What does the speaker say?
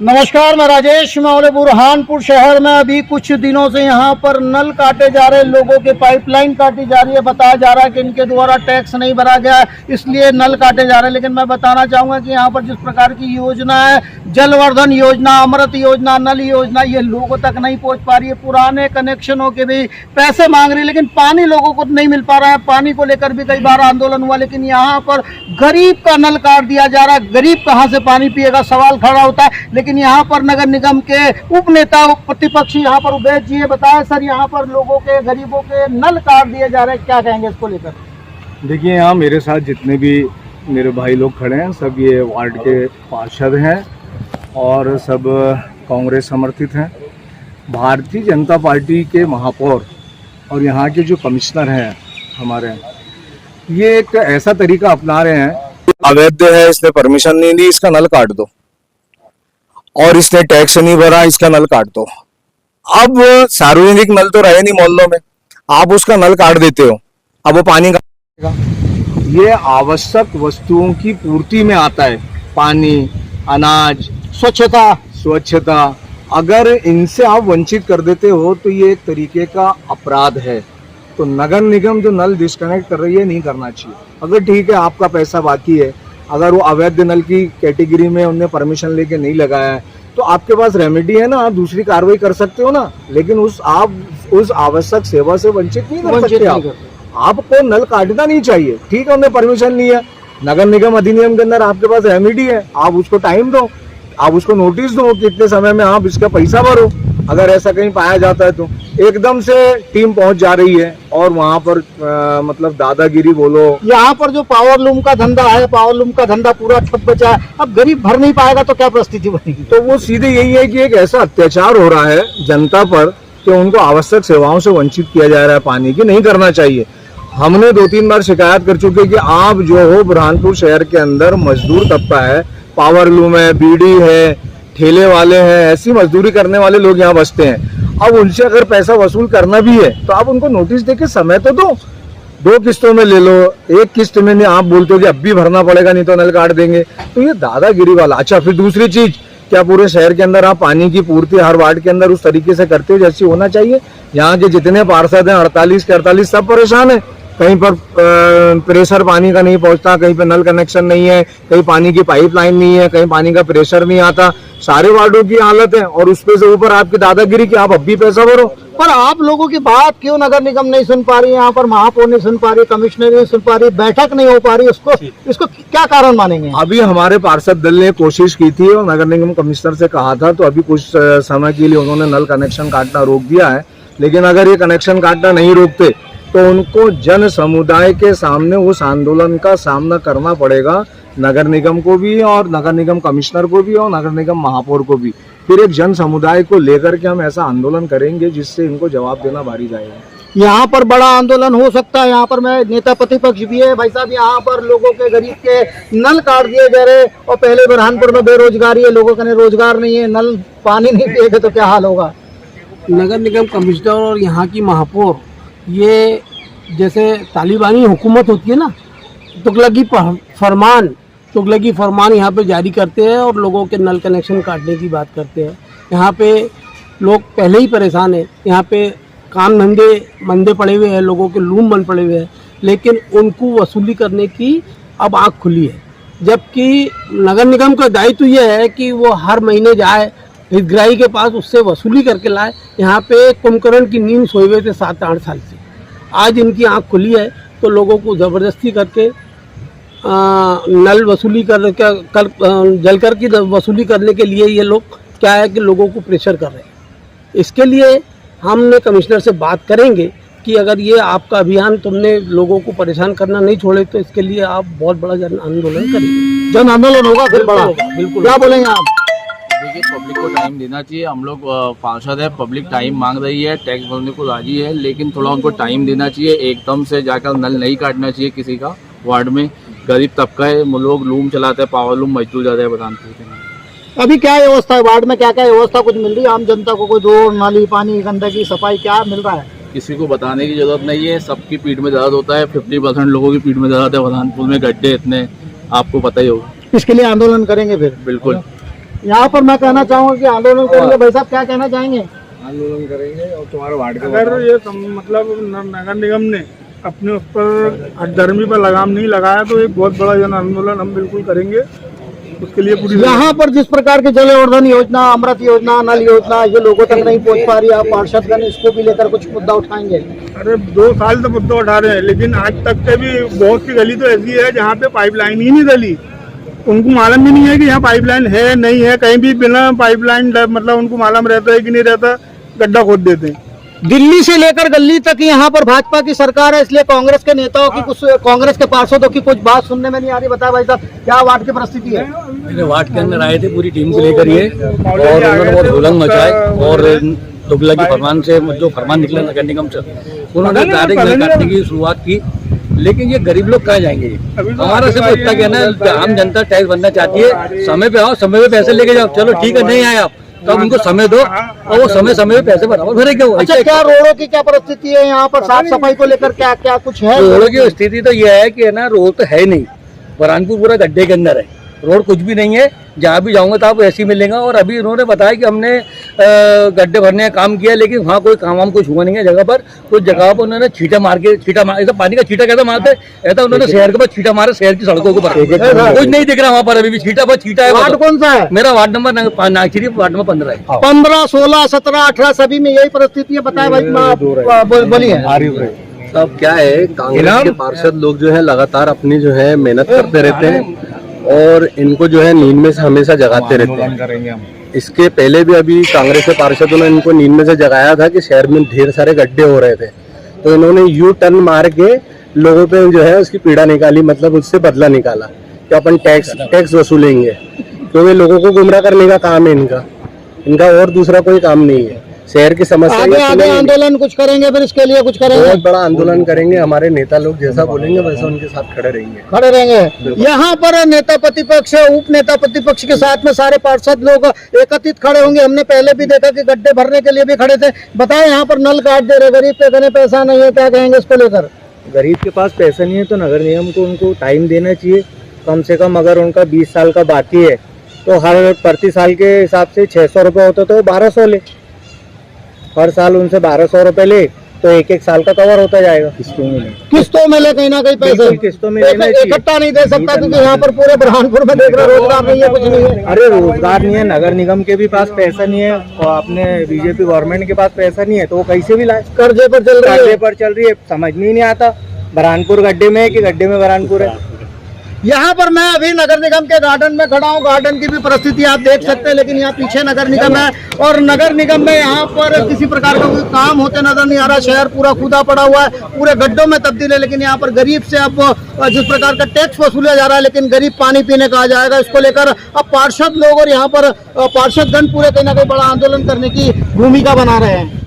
नमस्कार, मैं राजेश मौले बुरहानपुर शहर में अभी कुछ दिनों से यहाँ पर नल काटे जा रहे, लोगों के पाइपलाइन काटी जा रही है। बताया जा रहा है कि इनके द्वारा टैक्स नहीं भरा गया है, इसलिए नल काटे जा रहे हैं। लेकिन मैं बताना चाहूँगा कि यहाँ पर जिस प्रकार की योजना है, जलवर्धन योजना, अमृत योजना, नल योजना, ये लोगों तक नहीं पहुँच पा रही है। पुराने कनेक्शनों के भी पैसे मांग रही है, लेकिन पानी लोगों को नहीं मिल पा रहा है। पानी को लेकर भी कई बार आंदोलन हुआ, लेकिन यहाँ पर गरीब का नल काट दिया जा रहा है। गरीब कहाँ से पानी पिएगा, सवाल खड़ा होता है। लेकिन यहाँ पर नगर निगम के उप नेता प्रतिपक्षी यहाँ पर उबैद जी बताया, सर यहाँ पर लोगों के, गरीबों के नल काट दिए जा रहे हैं, क्या कहेंगे इसको लेकर? देखिए, यहाँ मेरे साथ जितने भी मेरे भाई लोग खड़े हैं, सब ये वार्ड के पार्षद हैं और सब कांग्रेस समर्थित हैं। भारतीय जनता पार्टी के महापौर और यहाँ के जो कमिश्नर हैं हमारे, ये एक ऐसा तरीका अपना रहे हैं, अवैध है, इसने परमिशन नहीं दी, इसका नल काट दो, और इसने टैक्स नहीं भरा, इसका नल काट दो। अब सार्वजनिक नल तो रहे नहीं मोहल्लों में, आप उसका नल काट देते हो, अब वो पानी का, ये आवश्यक वस्तुओं की पूर्ति में आता है। पानी, अनाज, स्वच्छता, अगर इनसे आप वंचित कर देते हो तो ये एक तरीके का अपराध है। तो नगर निगम जो नल डिस्कनेक्ट कर रही है, नहीं करना चाहिए। अगर ठीक है, आपका पैसा बाकी है, अगर वो अवैध नल की कैटेगरी में उनने परमिशन लेके नहीं लगाया है, तो आपके पास रेमेडी है ना, आप दूसरी कार्रवाई कर सकते हो ना। लेकिन आप उस आवश्यक सेवा से वंचित नहीं कर सकते। आपको नल काटना नहीं चाहिए, ठीक है, उन्हें परमिशन ली है, नगर निगम अधिनियम के अंदर आपके पास रेमेडी है, आप उसको टाइम दो, आप उसको नोटिस दो कि इतने समय में आप इसका पैसा भरो। अगर ऐसा कहीं पाया जाता है तो एकदम से टीम पहुंच जा रही है और वहां पर मतलब दादागिरी बोलो। यहाँ पर जो पावर लूम का धंधा है, पावर लूम का धंधा पूरा ठप बचा है। अब गरीब भर नहीं पाएगा तो क्या परिस्थिति बनेगी? तो वो सीधे यही है कि एक ऐसा अत्याचार हो रहा है जनता पर कि उनको आवश्यक सेवाओं से वंचित किया जा रहा है। पानी की नहीं करना चाहिए। हमने 2-3 बार शिकायत कर चुके कि आप जो हो, बुरहानपुर शहर के अंदर मजदूर तबका है, पावर लूम है, बीड़ी है, ठेले वाले हैं, ऐसी मजदूरी करने वाले लोग यहाँ बसते हैं। अब उनसे अगर पैसा वसूल करना भी है तो आप उनको नोटिस देके समय तो दो, 2 किस्तों में ले लो। एक किस्त में नहीं, आप बोलते हो कि अब भी भरना पड़ेगा, नहीं तो नल काट देंगे, तो ये दादागिरी वाला। अच्छा, फिर दूसरी चीज, क्या पूरे शहर के अंदर आप पानी की पूर्ति हर वार्ड के अंदर उस तरीके से करते हो जैसी होना चाहिए? यहाँ के जितने पार्षद हैं 48 के 48 सब परेशान है। कहीं पर प्रेशर पानी का नहीं पहुंचता, कहीं पर नल कनेक्शन नहीं है, कहीं पानी की पाइपलाइन नहीं है, कहीं पानी का प्रेशर नहीं आता। सारे वार्डों की हालत है और उसपे से ऊपर आपकी दादागिरी कि आप अब भी पैसा भरो। पर आप लोगों की बात क्यों नगर निगम नहीं सुन पा रही है? यहाँ पर महापौर नहीं सुन पा रही, कमिश्नर नहीं सुन पा रही, बैठक नहीं हो पा रही, इसको क्या कारण मानेंगे? अभी हमारे पार्षद दल ने कोशिश की थी और नगर निगम कमिश्नर से कहा था, तो अभी कुछ समय के लिए उन्होंने नल कनेक्शन काटना रोक दिया है। लेकिन अगर ये कनेक्शन काटना नहीं रोकते तो उनको जन समुदाय के सामने उस आंदोलन का सामना करना पड़ेगा, नगर निगम को भी और नगर निगम कमिश्नर को भी और नगर निगम महापौर को भी। फिर एक जन समुदाय को लेकर के हम ऐसा आंदोलन करेंगे जिससे इनको जवाब देना भारी जाएगा। यहाँ पर बड़ा आंदोलन हो सकता है। यहाँ पर मैं नेता प्रतिपक्ष भी है भाई साहब, यहाँ पर लोगों के, गरीब के नल काट दिए जा रहे और पहले बुरहानपुर में बेरोजगारी है, लोगों का रोजगार नहीं है, नल पानी नहीं पिएगा तो क्या हाल होगा? नगर निगम कमिश्नर और यहाँ की महापौर, ये जैसे तालिबानी हुकूमत होती है ना, तुगलकी फरमान यहाँ पे जारी करते हैं और लोगों के नल कनेक्शन काटने की बात करते हैं। यहाँ पे लोग पहले ही परेशान है, यहाँ पे काम धंधे मंदे पड़े हुए हैं, लोगों के लूम बंद पड़े हुए हैं, लेकिन उनको वसूली करने की अब आँख खुली है। जबकि नगर निगम का दायित्व ये है कि वो हर महीने जाए हितग्राही के पास, उससे वसूली करके लाए। यहाँ पे कुंभकर्ण की नींद सोए हुए थे 7-8 साल से, आज इनकी आंख खुली है तो लोगों को ज़बरदस्ती करके नल वसूली जलकर की वसूली करने के लिए ये लोग क्या है कि लोगों को प्रेशर कर रहे हैं। इसके लिए हमने कमिश्नर से बात करेंगे कि अगर ये आपका अभियान तुमने लोगों को परेशान करना नहीं छोड़े तो इसके लिए आप बहुत बड़ा जन आंदोलन करेंगे। जन आंदोलन होगा फिर बड़ा? बिल्कुल। क्या बोलेंगे आप? देखिए, पब्लिक को टाइम देना चाहिए। हम लोग पार्षद है, पब्लिक टाइम मांग रही है, टैक्स भरने को राजी है, लेकिन थोड़ा उनको टाइम देना चाहिए। एकदम से जाकर नल नहीं काटना चाहिए किसी का। वार्ड में गरीब तबका है, लोग लूम चलाते हैं, पावर लूम, मजदूर जाते हैं बुरहानपुर के। अभी क्या व्यवस्था है वार्ड में? क्या क्या व्यवस्था कुछ मिल रही है आम जनता को? कोई रोड, नाली, पानी, गंदगी, सफाई क्या मिल रहा है? किसी को बताने की जरूरत नहीं है, सबकी पीठ में दर्द होता है। 50% लोगों की पीठ में दर्द है। बुरहानपुर में गड्ढे इतने, आपको पता ही होगा। इसके लिए आंदोलन करेंगे फिर? बिल्कुल। यहाँ पर मैं कहना चाहूँगा कि आंदोलन करेंगे। भाई साहब क्या कहना चाहेंगे? आंदोलन करेंगे और तुम्हारे वार्ड का अगर ये मतलब नगर निगम ने अपने ऊपर हठधर्मी पर लगाम नहीं लगाया तो एक बहुत बड़ा जन आंदोलन हम बिल्कुल करेंगे। उसके लिए पूरी यहाँ पर जिस प्रकार की जलवर्धन योजना, अमृत योजना, नल योजना ये लोगों तक नहीं पहुँच पा रही, आप पार्षदगण इसको भी लेकर कुछ मुद्दा उठाएंगे? अरे 2 साल से मुद्दा उठा रहे हैं, लेकिन आज तक के भी बहुत सी गली तो ऐसी है जहाँ पे पाइपलाइन ही नहीं डली। उनको मालूम भी नहीं है कि यहाँ पाइपलाइन है नहीं है, कहीं भी बिना पाइपलाइन मतलब उनको मालूम रहता है कि नहीं रहता, गड्ढा खोद देते हैं। दिल्ली से लेकर गली तक यहाँ पर भाजपा की सरकार है, इसलिए कांग्रेस के नेताओं की कुछ, कांग्रेस के पार्षदों की कुछ बात सुनने में नहीं आ रही। बताया भाई साहब क्या वार्ड की परिस्थिति है? मेरे वार्ड के अंदर आए थे पूरी टीम को लेकर ये, और उन्होंने बहुत हुलंग मचाए और दुगला की फरमान से जो फरमान निकला नगर निगम से, उन्होंने डायरेक्ट नल काटने की शुरुआत की। लेकिन ये गरीब लोग कहाँ जाएंगे? हमारा सिर्फ इतना कहना है, आम जनता टैक्स भरना चाहती है, समय पे आओ, समय पे पैसे लेके जाओ। चलो ठीक है, नहीं आए आप तब उनको समय दो और वो समय समय पे पैसे बराबर भरे क्यों? अच्छा, क्या रोडों की क्या परिस्थिति है यहाँ पर? साफ सफाई को लेकर क्या क्या कुछ है? रोडों की स्थिति तो ये है कि ना, रोड तो है नहीं, बरहानपुर पूरा गड्ढे के अंदर है, रोड कुछ भी नहीं है। जहाँ भी जाऊंगा तो आप ऐसे ही मिलेंगे। और अभी उन्होंने बताया कि हमने गड्ढे भरने का काम किया, लेकिन वहाँ कोई काम वाम कुछ हुआ नहीं है। जगह पर कुछ जगह पर उन्होंने छींटा मार ऐसा पानी का छींटा कैसा मारते, ऐसा उन्होंने शहर के पास छींटा मारा, शहर की सड़कों के ऊपर कुछ नहीं दिख रहा वहाँ पर। अभी भी छींटा पर छींटा है। वार्ड कौन सा है? मेरा वार्ड नंबर नागचीरी, वार्ड नंबर 15 है। 15, 16, 17, 18 सभी में यही परिस्थिति है। बताया भाई, बोलिए। अब क्या है, कांग्रेस के पार्षद लोग जो है लगातार अपनी जो है मेहनत करते रहते हैं और इनको जो है नींद में से हमेशा जगाते रहते हैं। इसके पहले भी अभी कांग्रेस के पार्षदों ने इनको नींद में से जगाया था कि शहर में ढेर सारे गड्ढे हो रहे थे, तो इन्होंने यू टर्न मार के लोगों पे जो है उसकी पीड़ा निकाली, मतलब उससे बदला निकाला कि अपन टैक्स वसूलेंगे, क्योंकि लोगों को गुमराह करने का काम है इनका और दूसरा कोई काम नहीं है। शहर की समस्या आगे आंदोलन कुछ करेंगे, फिर इसके लिए कुछ करेंगे? बहुत बड़ा आंदोलन करेंगे। हमारे नेता लोग जैसा बोलेंगे वैसा उनके साथ खड़े रहेंगे। यहाँ पर नेता प्रतिपक्ष, उप नेता प्रतिपक्ष के साथ में सारे पार्षद लोग एकत्रित खड़े होंगे। हमने पहले भी देखा कि गड्ढे भरने के लिए भी खड़े थे। बताएं, यहाँ पर नल काट दे रहे, गरीब के घने पैसा नहीं है, क्या कहेंगे इसको लेकर? गरीब के पास पैसा नहीं है तो नगर निगम को उनको टाइम देना चाहिए कम से कम। अगर उनका 20 साल का बाकी है तो हर प्रति साल के हिसाब से 600 रुपये होते तो 1200 ले, हर साल उनसे 1200 रुपए ले तो एक साल का कवर होता जाएगा। किस्तों में ले, कहीं ना कहीं पैसे किस्तों में लेना चाहिए। इकट्ठा नहीं दे सकता, क्योंकि यहाँ पर पूरे बुरहानपुर में देख रहे रोजगार नहीं है, कुछ नहीं है। अरे रोजगार नहीं है, नगर निगम के भी पास पैसा नहीं है और अपने बीजेपी गवर्नमेंट के पास पैसा नहीं है, तो वो कैसे भी लाए? कर्जे पर चल रही है। समझ में ही नहीं आता बुरहानपुर गड्ढे में है कि गड्ढे में बुरहानपुर है। यहाँ पर मैं अभी नगर निगम के गार्डन में खड़ा हूँ। गार्डन की भी परिस्थिति आप देख सकते हैं, लेकिन यहाँ पीछे नगर निगम है और नगर निगम में यहाँ पर किसी प्रकार का कोई काम होते नजर नहीं आ रहा। शहर पूरा खुदा पड़ा हुआ है, पूरे गड्ढों में तब्दील है। लेकिन यहाँ पर गरीब से अब जिस प्रकार का टैक्स वसूला जा रहा है, लेकिन गरीब पानी पीने का आ जाएगा, इसको लेकर अब पार्षद लोग और यहाँ पर पार्षदगण पूरे कहीं ना कहीं बड़ा आंदोलन करने की भूमिका बना रहे हैं।